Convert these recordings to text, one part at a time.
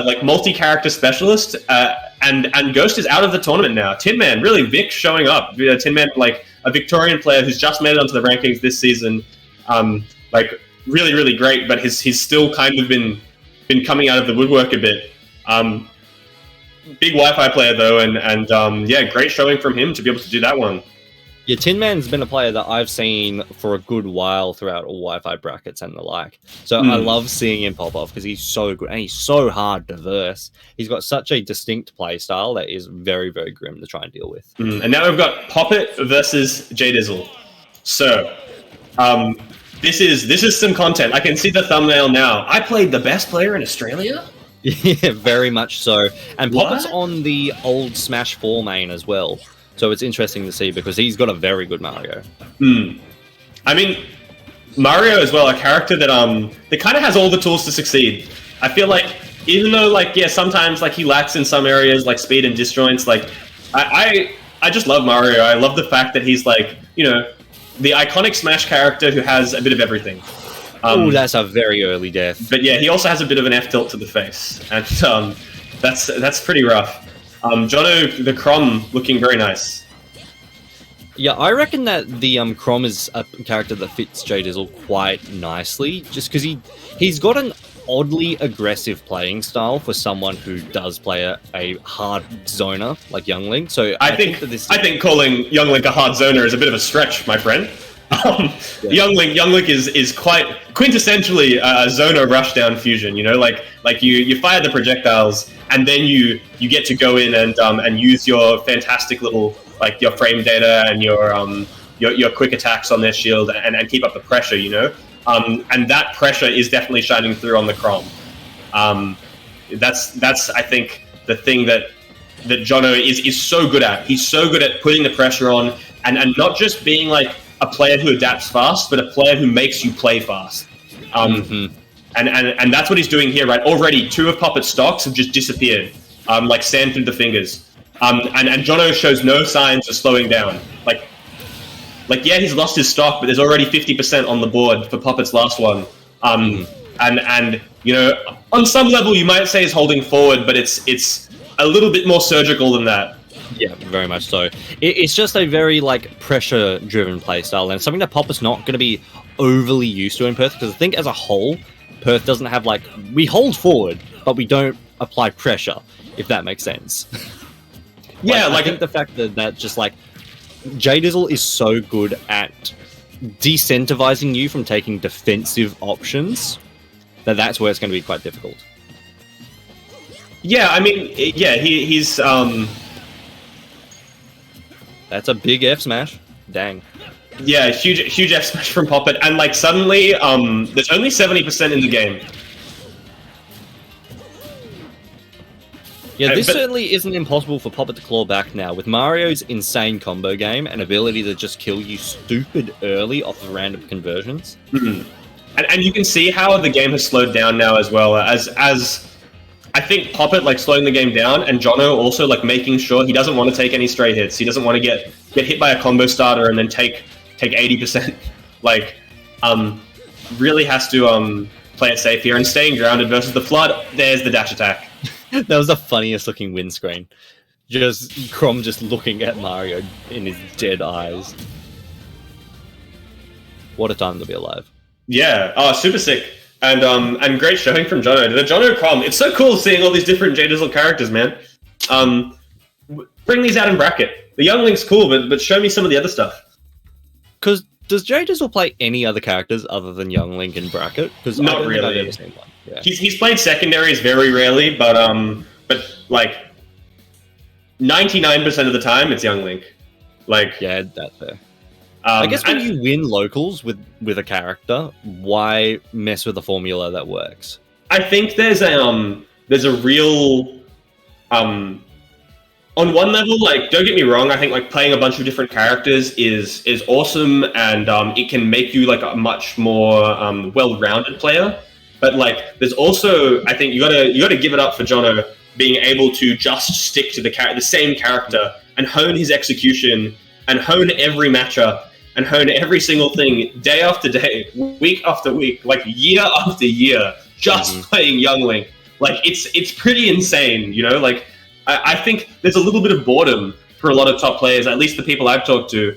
like multi-character specialist, and Ghost is out of the tournament now. Tin Man, really, Vic showing up. Tin Man, like a Victorian player who's just made it onto the rankings this season. Like really, really great, but he's still kind of been coming out of the woodwork a bit. Big Wi-Fi player though, and yeah, great showing from him to be able to do that one. Yeah, Tin Man's been a player that I've seen for a good while throughout all Wi-Fi brackets and the like. So I love seeing him pop off because he's so good and he's so hard diverse. He's got such a distinct play style that is very, very grim to try and deal with. And now we've got Poppt versus Jdizzle. So this is some content. I can see the thumbnail now. I played the best player in Australia? Yeah, very much so. And Poppt1's on the old Smash 4 main as well. So it's interesting to see because he's got a very good Mario. I mean, Mario as well, a character that kind of has all the tools to succeed. I feel like even though like yeah, sometimes like he lacks in some areas like speed and disjoints, like I just love Mario. I love the fact that he's like, you know, the iconic Smash character who has a bit of everything. Oh, that's a very early death. But yeah, he also has a bit of an F tilt to the face, and that's pretty rough. Jono the Crom looking very nice. Yeah, I reckon that the Crom is a character that fits Jdizzle quite nicely, just because he's got an oddly aggressive playing style for someone who does play a hard zoner like Young Link. So I think calling Young Link a hard zoner is a bit of a stretch, my friend. Young Link is quite quintessentially a zoner rushdown fusion. You know, like you fire the projectiles and then you get to go in and use your fantastic little like your frame data and your quick attacks on their shield and keep up the pressure. You know, and that pressure is definitely shining through on the Crom. That's I think the thing that Jono is so good at. He's so good at putting the pressure on and not just being like a player who adapts fast, but a player who makes you play fast. And that's what he's doing here, right? Already, 2 of Poppt1's stocks have just disappeared, like sand through the fingers. And Jono shows no signs of slowing down. Like yeah, he's lost his stock, but there's already 50% on the board for Poppt1's last one. And you know, on some level, you might say he's holding forward, but it's a little bit more surgical than that. Yeah, very much so. It's just a very like pressure-driven playstyle, and something that Poppt1's not going to be overly used to in Perth. Because I think as a whole, Perth doesn't have like we hold forward, but we don't apply pressure. If that makes sense. Yeah, I think the fact that just like Jdizzle is so good at decentivizing you from taking defensive options that's where it's going to be quite difficult. Yeah, I mean, yeah, he's That's a big F smash. Dang. Yeah, huge F smash from Poppt1, and like suddenly, there's only 70% in the game. Yeah, this certainly isn't impossible for Poppt1 to claw back now. With Mario's insane combo game and ability to just kill you stupid early off of random conversions. And you can see how the game has slowed down now as well, as I think Poppt1 like slowing the game down, and Jono also like making sure he doesn't want to take any straight hits. He doesn't want to get hit by a combo starter and then take 80%. Like, really has to play it safe here and staying grounded versus the Flood. There's the dash attack. That was the funniest looking win screen. Just Crom just looking at Mario in his dead eyes. What a time to be alive. Yeah, super sick. And great showing from Jono. The Jono Crom, it's so cool seeing all these different Jdizzle characters, man. Bring these out in bracket. The Young Link's cool, but show me some of the other stuff. Because does Jdizzle play any other characters other than Young Link in bracket? Because not really. I've ever seen one. Yeah. He's played secondaries very rarely, but like 99% of the time it's Young Link. Like, yeah, that's fair. I guess when you win locals with a character, why mess with a formula that works? I think there's a real on one level, like, don't get me wrong, I think like playing a bunch of different characters is awesome, and it can make you like a much more well-rounded player. But like, there's also, I think you gotta give it up for Jono being able to just stick to the same character and hone his execution and hone every matchup and hone every single thing day after day, week after week, like year after year, just playing Young Link. Like it's pretty insane, you know. Like I think there's a little bit of boredom for a lot of top players, at least the people I've talked to,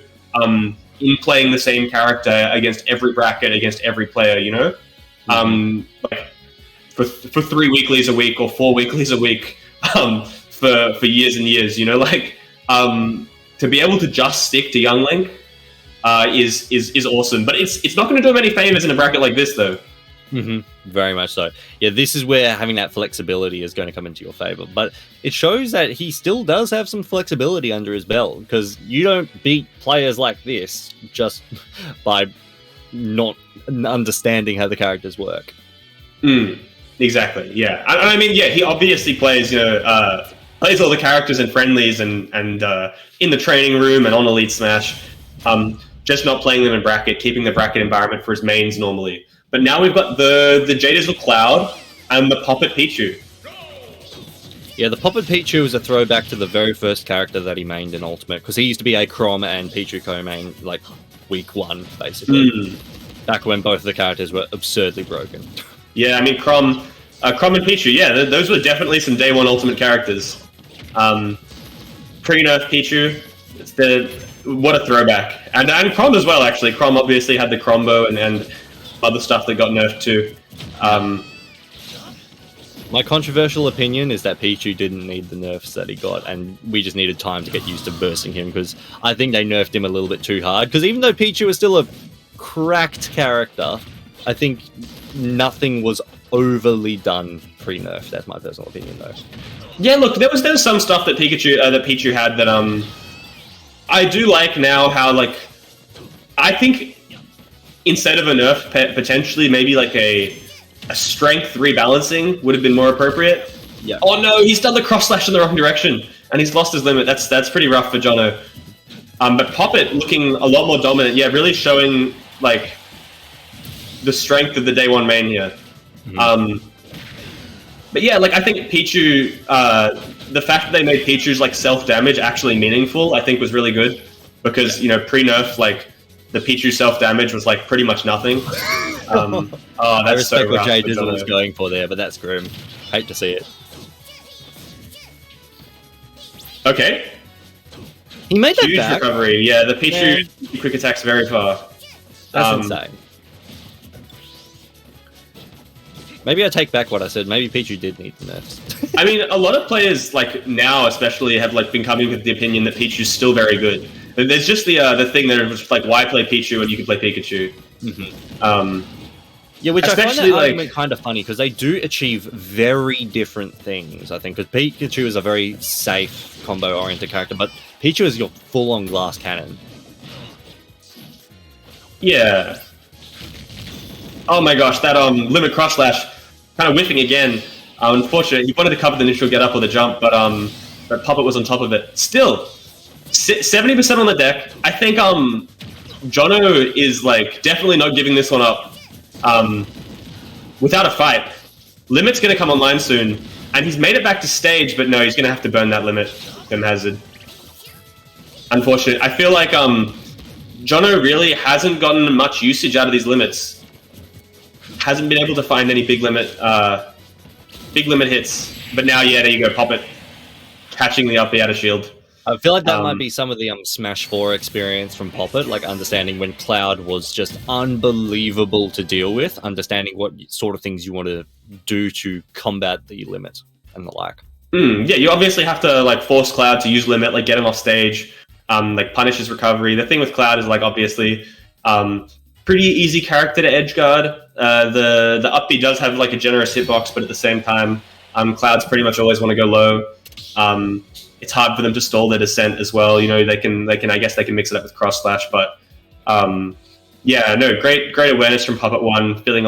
in playing the same character against every bracket, against every player, you know. Like for 3 weeklies a week or 4 weeklies a week, for years and years, you know. Like to be able to just stick to Young Link is awesome, but it's not going to do him any favors in a bracket like this, though. Very much so. Yeah, this is where having that flexibility is going to come into your favor. But it shows that he still does have some flexibility under his belt, because you don't beat players like this just by not understanding how the characters work. Exactly. Yeah. I mean, yeah, he obviously plays, you know, plays all the characters in friendlies and in the training room and on Elite Smash. Just not playing them in bracket, keeping the bracket environment for his mains normally. But now we've got the Jdizzle Cloud and the Poppt1 Pichu. Yeah, the Poppt1 Pichu is a throwback to the very first character that he mained in Ultimate, because he used to be a Chrom and Pichu co-main, like, week 1, basically. Back when both of the characters were absurdly broken. Yeah, I mean, Chrom and Pichu, yeah, those were definitely some day 1 Ultimate characters. Pre-nerf Pichu, what a throwback. And Chrom as well, actually. Chrom obviously had the Crombo and other stuff that got nerfed too. My controversial opinion is that Pichu didn't need the nerfs that he got, and we just needed time to get used to bursting him, because I think they nerfed him a little bit too hard. Because even though Pichu is still a cracked character, I think nothing was overly done pre-nerf. That's my personal opinion, though. Yeah, look, there was some stuff that Pichu had that I do like now. How, like, I think instead of a nerf, potentially maybe like a strength rebalancing would have been more appropriate. Yeah. Oh no, he's done the cross slash in the wrong direction and he's lost his limit. That's pretty rough for Jono. But Poppt1 looking a lot more dominant. Yeah, really showing like the strength of the day 1 main here. But yeah, like I think Pichu, the fact that they made Pichu's like self damage actually meaningful, I think was really good, because, you know, pre-nerf, like the Pichu self damage was like pretty much nothing. I respect what Jdizzle was going for there, but that's grim. Hate to see it. Okay. He made that huge back. Recovery. Yeah, the Pichu quick attacks very far. That's insane. Maybe I take back what I said. Maybe Pichu did need the nerfs. I mean, a lot of players, like now especially, have like been coming with the opinion that Pichu's still very good. There's just the thing that was like, why play Pichu when you can play Pikachu? Yeah, which I find that argument kind of funny, because they do achieve very different things, I think. Because Pikachu is a very safe combo-oriented character, but Pichu is your full-on glass cannon. Yeah. Oh my gosh, that limit cross slash, kind of whiffing again. Unfortunately, he wanted to cover the initial get up or the jump, but Poppt1 was on top of it. Still, 70% on the deck. I think Jono is like definitely not giving this one up without a fight. Limit's going to come online soon, and he's made it back to stage, but no, he's going to have to burn that limit. Hazard. Unfortunate. I feel like Jono really hasn't gotten much usage out of these limits. Hasn't been able to find any big limit hits. But now, yeah, there you go, Poppt1 catching the up out of shield. I feel like that might be some of the Smash 4 experience from Poppt1, like understanding when Cloud was just unbelievable to deal with, understanding what sort of things you want to do to combat the limit and the like. Yeah, you obviously have to like force Cloud to use limit, like get him off stage, like punish his recovery. The thing with Cloud is like obviously pretty easy character to edge guard. The up B does have like a generous hitbox, but at the same time, Clouds pretty much always want to go low. It's hard for them to stall their descent as well. You know, they can I guess they can mix it up with cross slash, but yeah, no, great awareness from Poppt1, feeling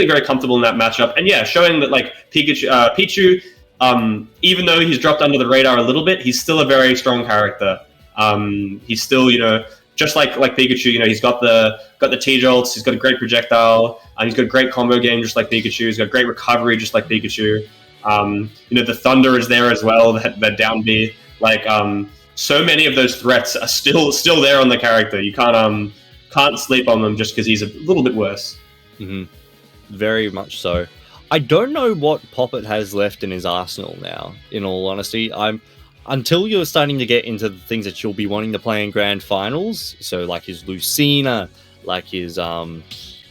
very comfortable in that matchup, and yeah, showing that like Pichu, even though he's dropped under the radar a little bit, he's still a very strong character. He's still, you know, just like Pikachu, you know, he's got the T-jolts, he's got a great projectile, and he's got a great combo game just like Pikachu. He's got great recovery just like Pikachu. You know, the Thunder is there as well, that down B. Like, so many of those threats are still there on the character. You can't sleep on them just because he's a little bit worse. Very much so. I don't know what Poppt has left in his arsenal now, in all honesty. Until you're starting to get into the things that you'll be wanting to play in grand finals, so like his Lucina, like his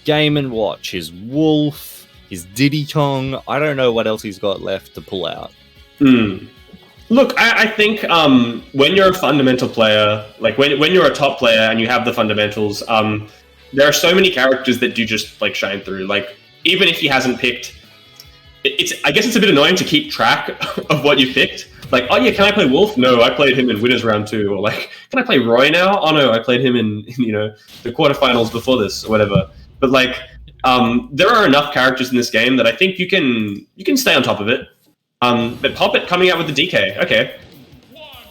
Game & Watch, his Wolf, his Diddy Kong. I don't know what else he's got left to pull out. Look, I think when you're a fundamental player, like when you're a top player and you have the fundamentals, there are so many characters that do just like shine through. Like even if he hasn't picked, I guess it's a bit annoying to keep track of what you picked. Like, oh yeah, can I play Wolf? No, I played him in Winners Round 2. Or like, can I play Roy now? Oh no, I played him in the quarterfinals before this or whatever. But like, there are enough characters in this game that I think you can stay on top of it. But Poppt coming out with the DK, okay.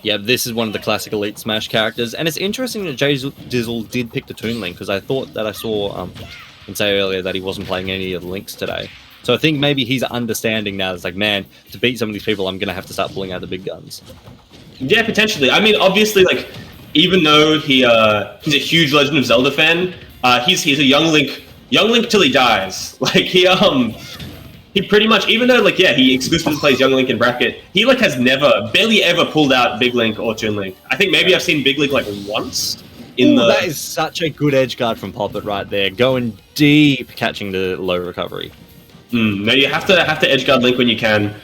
Yeah, this is one of the classic Elite Smash characters, and it's interesting that Jdizzle did pick the Toon Link, because I thought that I saw and say earlier that he wasn't playing any of the links today. So I think maybe he's understanding now. It's like, man, to beat some of these people, I'm going to have to start pulling out the big guns. Yeah, potentially. I mean, obviously, like, even though he's a huge Legend of Zelda fan, he's a young Link till he dies. Like, he pretty much, even though, like, yeah, he exclusively plays Young Link in bracket, he, like, has barely ever pulled out Big Link or Toon Link. I think maybe I've seen Big Link, like, once. That is such a good edge guard from Poppt right there. Going deep, catching the low recovery. No, you have to edgeguard Link when you can.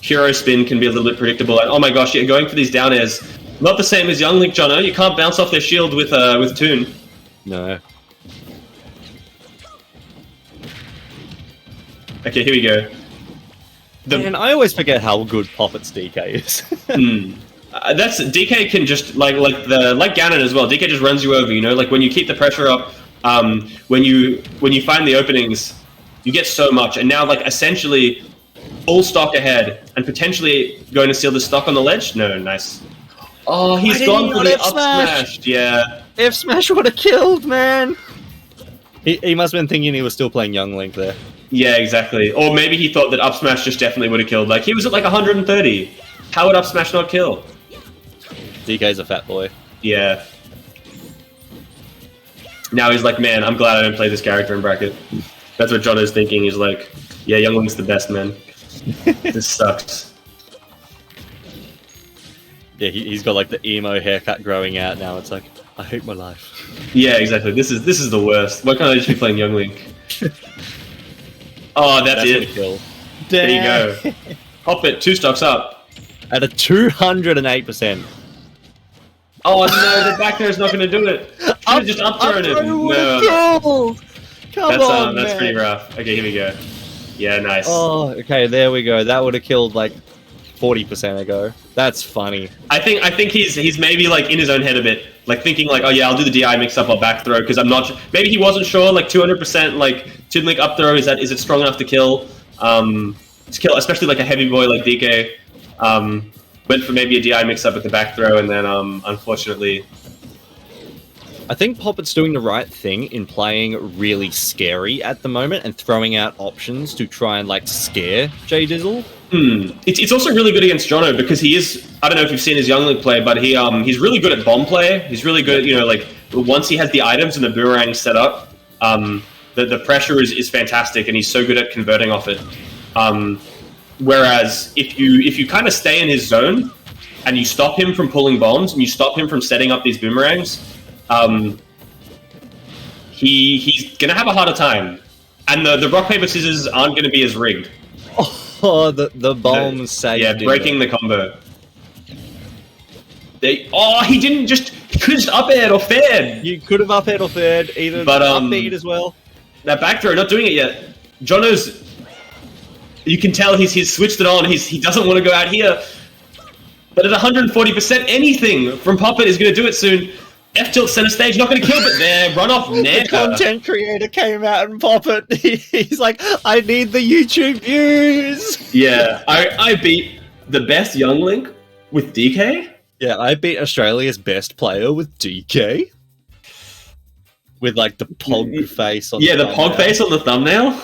Hero spin can be a little bit predictable. And, oh my gosh, yeah, going for these down airs, not the same as Young Link, Jono. You can't bounce off their shield with Toon. No. Okay, here we go. And I always forget how good Poppt's DK is. That's DK can just like Ganon as well. DK just runs you over. Like when you keep the pressure up, when you find the openings. You get so much, and now, like, essentially, full stock ahead, and potentially going to steal the stock on the ledge? No, nice. Oh, he's gone for the up smash. Yeah. F smash would have killed, man. He must have been thinking he was still playing Young Link there. Yeah, exactly. Or maybe he thought that up smash just definitely would have killed. Like, he was at, like, 130. How would up smash not kill? DK's a fat boy. Yeah. Now he's like, man, I'm glad I didn't play this character in bracket. That's what John is thinking. He's like, yeah, Young Link's the best, man. This sucks. Yeah, he's got like the emo haircut growing out now. It's like, I hate my life. Yeah, exactly. This is the worst. Why can't I just be playing Young Link? Oh, that's it. Kill. There you go. Poppt 2 stocks up. At a 208%. Oh no, the back there is not going to do it. Should just up thrown it. No. That's pretty rough. Okay, here we go. Yeah, nice. Oh, okay, there we go. That would have killed like 40% ago. That's funny. I think he's maybe like in his own head a bit, like thinking like, oh yeah, I'll do the DI mix up, I'll back throw, because I'm not. Maybe he wasn't sure. Like 200%, like Toon Link up throw, is it strong enough to kill? Especially like a heavy boy like DK. Went for maybe a DI mix up at the back throw, and then unfortunately. I think Poppt's doing the right thing in playing really scary at the moment and throwing out options to try and like scare Jdizzle. It's also really good against Jono because he is. I don't know if you've seen his Young Link play, but he's really good at bomb play. He's really good. Like once he has the items and the boomerang set up, the pressure is fantastic, and he's so good at converting off it. Whereas if you kind of stay in his zone and you stop him from pulling bombs and you stop him from setting up these boomerangs, he's gonna have a harder time, and the rock paper scissors aren't gonna be as rigged. Oh, the bombs saved him. Yeah, breaking the combo. He didn't just. He could just up aired or fared. You could have up aired or fared, either up beat as well. That back throw, not doing it yet. Jono's. You can tell he's switched it on. He doesn't want to go out here. But at 140%, anything from Poppt is going to do it soon. F tilt center stage, not going to kill, but there, run off Ned. The content creator came out and Poppt. He's like, I need the YouTube views. Yeah, I beat the best Young Link with DK. Yeah, I beat Australia's best player with DK. With like the Pog face on the thumbnail. Pog face on the thumbnail.